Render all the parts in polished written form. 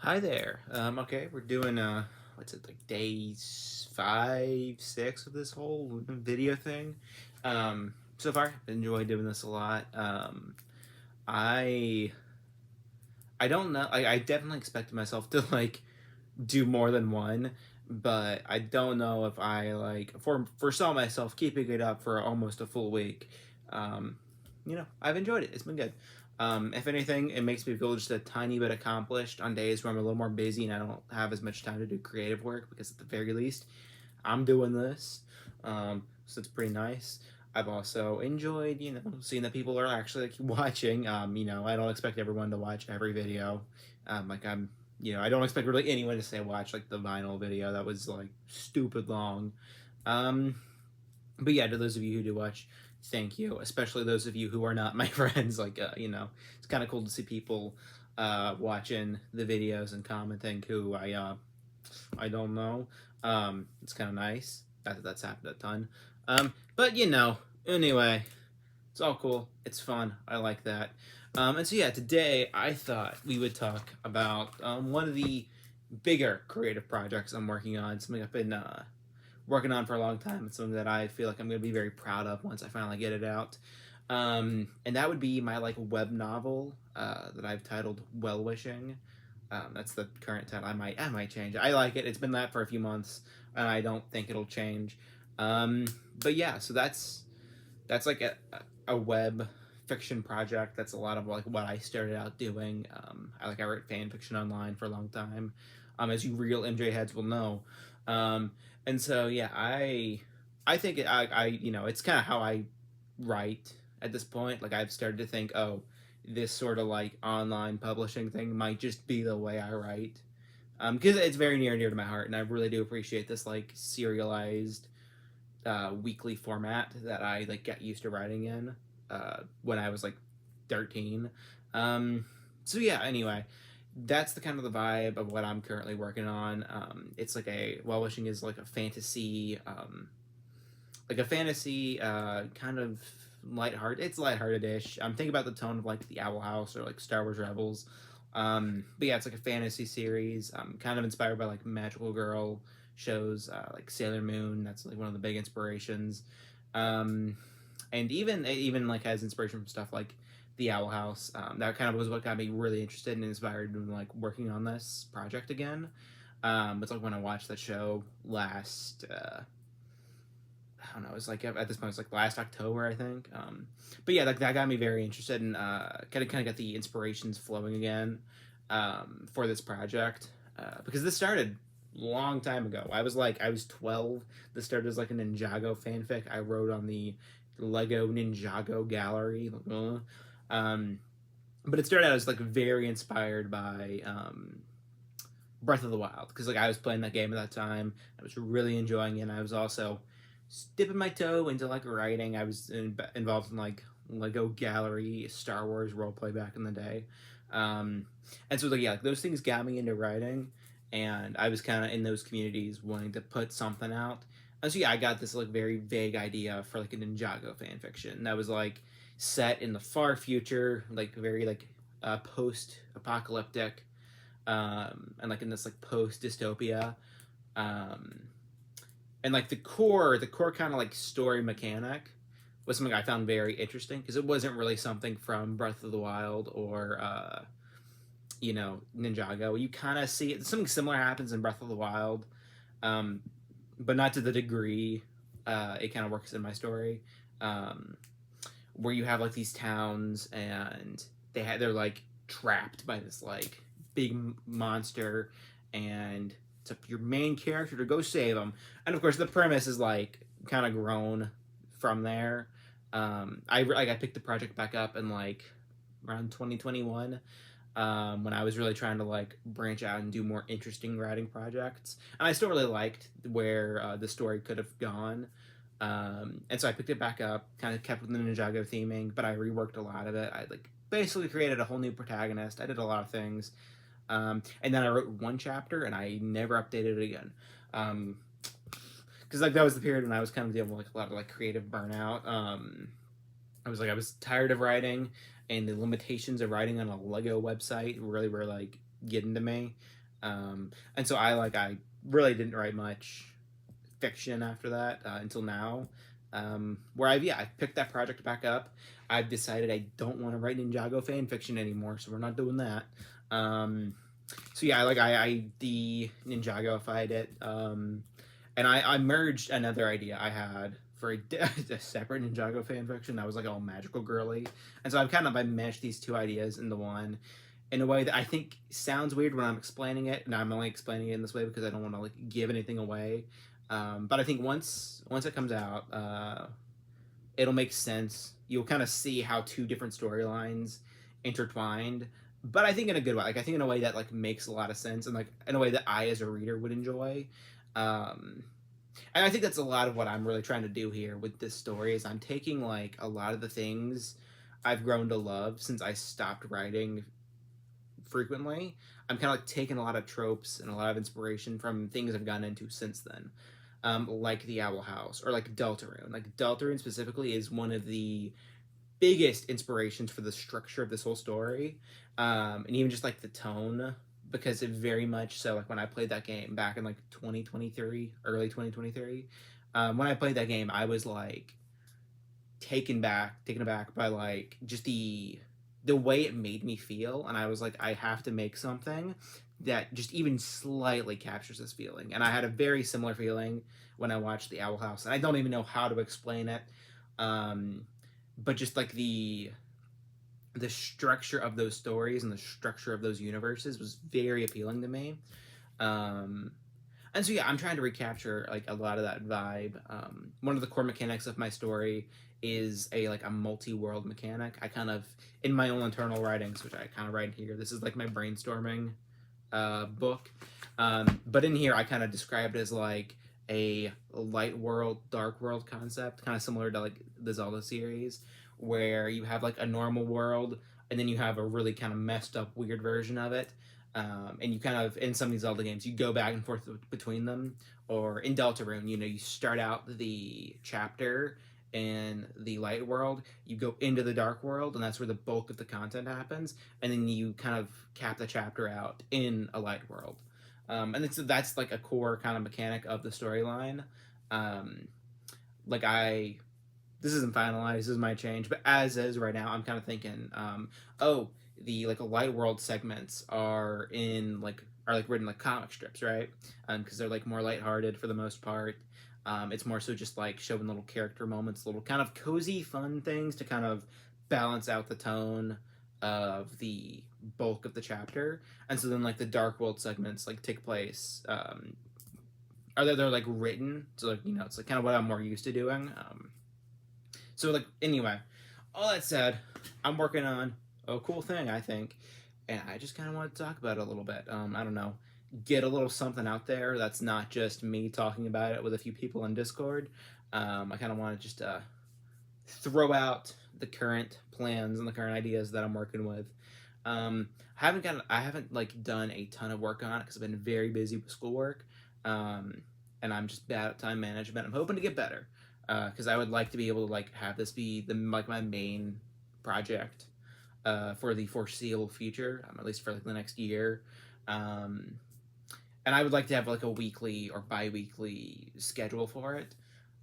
Hi there. Okay, we're doing what's it like days 5, 6 of this whole video thing. So far, I've enjoyed doing this a lot. I I don't know. I definitely expected myself to like do more than one, but I don't know if I like foresaw myself keeping it up for almost a full week. Um, I've enjoyed it. It's been good. If anything, it makes me feel just a tiny bit accomplished on days where I'm a little more busy and I don't have as much time to do creative work because at the very least, I'm doing this. So it's pretty nice. I've also enjoyed, seeing that people are actually like watching. I don't expect everyone to watch every video. Like I don't expect really anyone to say watch like the vinyl video that was like stupid long. Um, but yeah, to those of you who do watch, thank you. Especially those of you who are not my friends. It's kind of cool to see people watching the videos and commenting who I don't know. It's kind of nice. That's happened a ton. But anyway, it's all cool. It's fun. I like that. And so yeah, today I thought we would talk about one of the bigger creative projects I'm working on. Something I've been working on for a long time. It's something that I feel like I'm going to be very proud of once I finally get it out. And that would be my like web novel that I've titled Well Wishing. That's the current title. I might change. I like it. It's been that for a few months, and I don't think it'll change. Um, but yeah, so that's like a web fiction project. That's a lot of like what I started out doing. I wrote fan fiction online for a long time, as you real MJ heads will know. Um, and so yeah, I think it's kind of how I write at this point. Like I've started to think, oh, this sort of like online publishing thing might just be the way I write. Because it's very near and dear to my heart, and I really do appreciate this like serialized weekly format that I like get used to writing in when I was like 13. Um, so yeah, anyway, that's the kind of the vibe of what I'm currently working on. It's like Well Wishing is like a fantasy kind of lighthearted. It's lighthearted-ish. I'm thinking about the tone of like the Owl House or like Star Wars Rebels. But yeah, it's like a fantasy series. Kind of inspired by like magical girl shows, like Sailor Moon. That's like one of the big inspirations. Um, and even like has inspiration from stuff like the Owl House. That kind of was what got me really interested and inspired in like working on this project again. It's like when I watched that show last. I don't know. It was like at this point, it's like last October, I think. But yeah, that got me very interested and kind of got the inspirations flowing again for this project because this started long time ago. I was 12. This started as like a Ninjago fanfic I wrote on the Lego Ninjago gallery. Um, but it started out as like very inspired by Breath of the Wild because like I was playing that game at that time. I was really enjoying it. And I was also dipping my toe into like writing. Involved in like Lego Gallery, Star Wars roleplay back in the day, um, and so like yeah, like, those things got me into writing, and I was kind of in those communities wanting to put something out. And so yeah, I got this like very vague idea for like a Ninjago fan fiction that was like set in the far future, like very like post apocalyptic, and like in this like post dystopia. Um, and like the core kind of like story mechanic was something I found very interesting because it wasn't really something from Breath of the Wild or Ninjago. You kind of see it. Something similar happens in Breath of the Wild, um, but not to the degree it kind of works in my story, um, where you have like these towns and they're like trapped by this like big monster, and it's up to your main character to go save them. And of course, the premise is like kind of grown from there. I picked the project back up in like around 2021, when I was really trying to like branch out and do more interesting writing projects. And I still really liked where the story could have gone. And so I picked it back up, kind of kept with the Ninjago theming, but I reworked a lot of it. I like basically created a whole new protagonist. I did a lot of things. And then I wrote one chapter and I never updated it again. Because like that was the period when I was kind of dealing with like a lot of like creative burnout. I was tired of writing, and the limitations of writing on a Lego website really were like getting to me. And so I really didn't write much fiction after that until now. Where I picked that project back up. I've decided I don't want to write Ninjago fan fiction anymore, so we're not doing that. Um, so yeah, I the Ninjagoified it, and I merged another idea I had for a separate Ninjago fan fiction that was like all magical girly, and so I meshed these two ideas into one in a way that I think sounds weird when I'm explaining it, and I'm only explaining it in this way because I don't want to like give anything away. But I think once it comes out, it'll make sense. You'll kind of see how two different storylines intertwined, but I think in a good way. Like I think in a way that like makes a lot of sense, and like in a way that I as a reader would enjoy. Um, and I think that's a lot of what I'm really trying to do here with this story is I'm taking like a lot of the things I've grown to love since I stopped writing frequently. I'm kind of like taking a lot of tropes and a lot of inspiration from things I've gotten into since then, like the Owl House or like Deltarune. Like Deltarune specifically is one of the biggest inspirations for the structure of this whole story, and even just like the tone, because it very much so like when I played that game back in like 2023, early 2023, when I played that game, I was like taken aback by like just the way it made me feel, and I was like, I have to make something that just even slightly captures this feeling. And I had a very similar feeling when I watched The Owl House, and I don't even know how to explain it. Um, but just like the structure of those stories and the structure of those universes was very appealing to me. Um, and so yeah, I'm trying to recapture like a lot of that vibe. One of the core mechanics of my story is a multi-world mechanic. I kind of in my own internal writings, which I kind of write here. This is like my brainstorming book. But in here, I kind of described it as like a light world, dark world concept, kind of similar to like the Zelda series, where you have like a normal world, and then you have a really kind of messed up, weird version of it. And you kind of in some of these Zelda games, you go back and forth between them. Or in Deltarune, you start out the chapter in the light world, you go into the dark world, and that's where the bulk of the content happens, and then you kind of cap the chapter out in a light world. And that's like a core kind of mechanic of the storyline. Um, like I This isn't finalized, this is my change, but as is right now, I'm kind of thinking, oh, the like a light world segments are like written like comic strips, right? Because they're like more lighthearted for the most part. It's more so just like showing little character moments, little kind of cozy, fun things to kind of balance out the tone of the bulk of the chapter. And so then like the dark world segments like take place. They're like written, so like it's like kind of what I'm more used to doing. So like anyway, all that said, I'm working on a cool thing I think, and I just kind of want to talk about it a little bit. I don't know, get a little something out there that's not just me talking about it with a few people on Discord. I kind of want to just throw out the current plans and the current ideas that I'm working with. I haven't like done a ton of work on it because I've been very busy with schoolwork, and I'm just bad at time management. I'm hoping to get better because I would like to be able to like have this be like my main project for the foreseeable future, at least for like the next year. Um, and I would like to have like a weekly or bi-weekly schedule for it.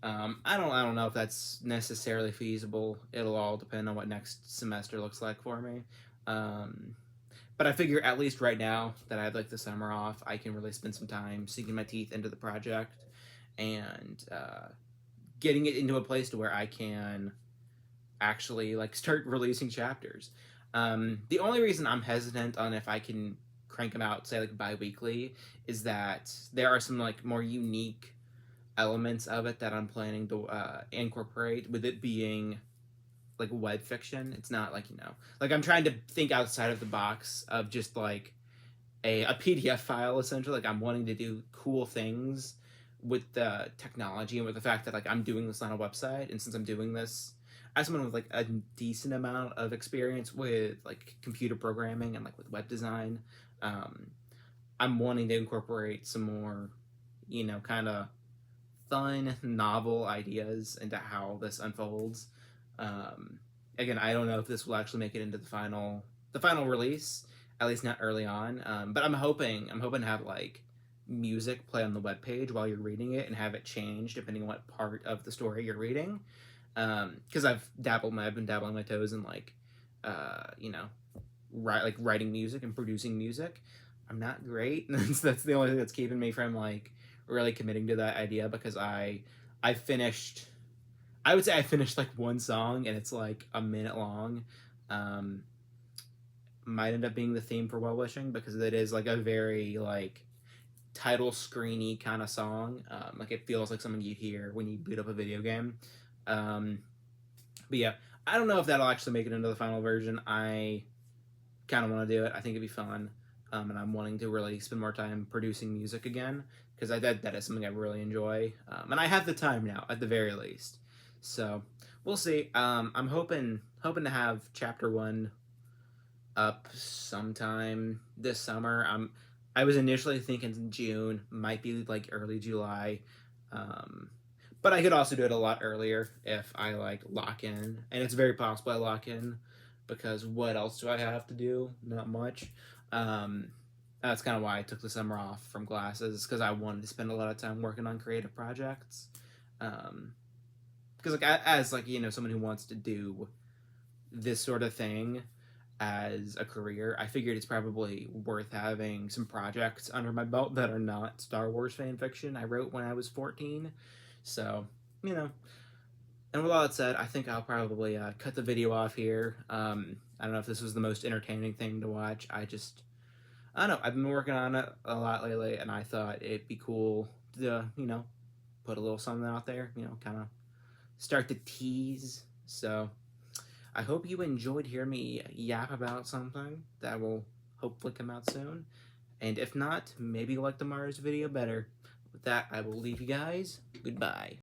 I don't know if that's necessarily feasible. It'll all depend on what next semester looks like for me. Um, but I figure at least right now that I have like the summer off, I can really spend some time sinking my teeth into the project and getting it into a place to where I can actually like start releasing chapters. The only reason I'm hesitant on if I can crank them out, say like bi-weekly, is that there are some like more unique elements of it that I'm planning to incorporate with it being like web fiction. It's not like like I'm trying to think outside of the box of just like a PDF file essentially. Like I'm wanting to do cool things with the technology and with the fact that like I'm doing this on a website, and since I'm doing this as someone with like a decent amount of experience with like computer programming and like with web design, um, I'm wanting to incorporate some more, kind of fun, novel ideas into how this unfolds. Um, Again, I don't know if this will actually make it into the final release. at least not early on. But I'm hoping to have like music play on the web page while you're reading it and have it change depending on what part of the story you're reading. Because I've been dabbling my toes in like, you know, writing music and producing music. I'm not great. That's the only thing that's keeping me from like really committing to that idea because I finished. I would say I finished like one song and it's like a minute long. Um, might end up being the theme for Well Wishing because it is like a very like title screeny kind of song. Like it feels like something you'd hear when you boot up a video game. Um, but yeah, I don't know if that'll actually make it into the final version. I kind of want to do it. I think it'd be fun, and I'm wanting to really spend more time producing music again because that is something I really enjoy, and I have the time now at the very least. So we'll see. I'm hoping to have chapter one up sometime this summer. I was initially thinking June, might be like early July. Um, but I could also do it a lot earlier if I like lock in, and it's very possible I lock in because what else do I have to do? Not much. Um, that's kind of why I took the summer off from classes because I wanted to spend a lot of time working on creative projects. Um, because like as like someone who wants to do this sort of thing as a career, I figured it's probably worth having some projects under my belt that are not Star Wars fan fiction I wrote when I was 14. So, you know, and with all that said, I think I'll probably cut the video off here. I don't know if this was the most entertaining thing to watch. I don't know. I've been working on it a lot lately, and I thought it'd be cool to, put a little something out there, kind of start to tease. So, I hope you enjoyed hearing me yap about something that will hopefully come out soon. And if not, maybe you'll like tomorrow's video better. With that, I will leave you guys. Goodbye.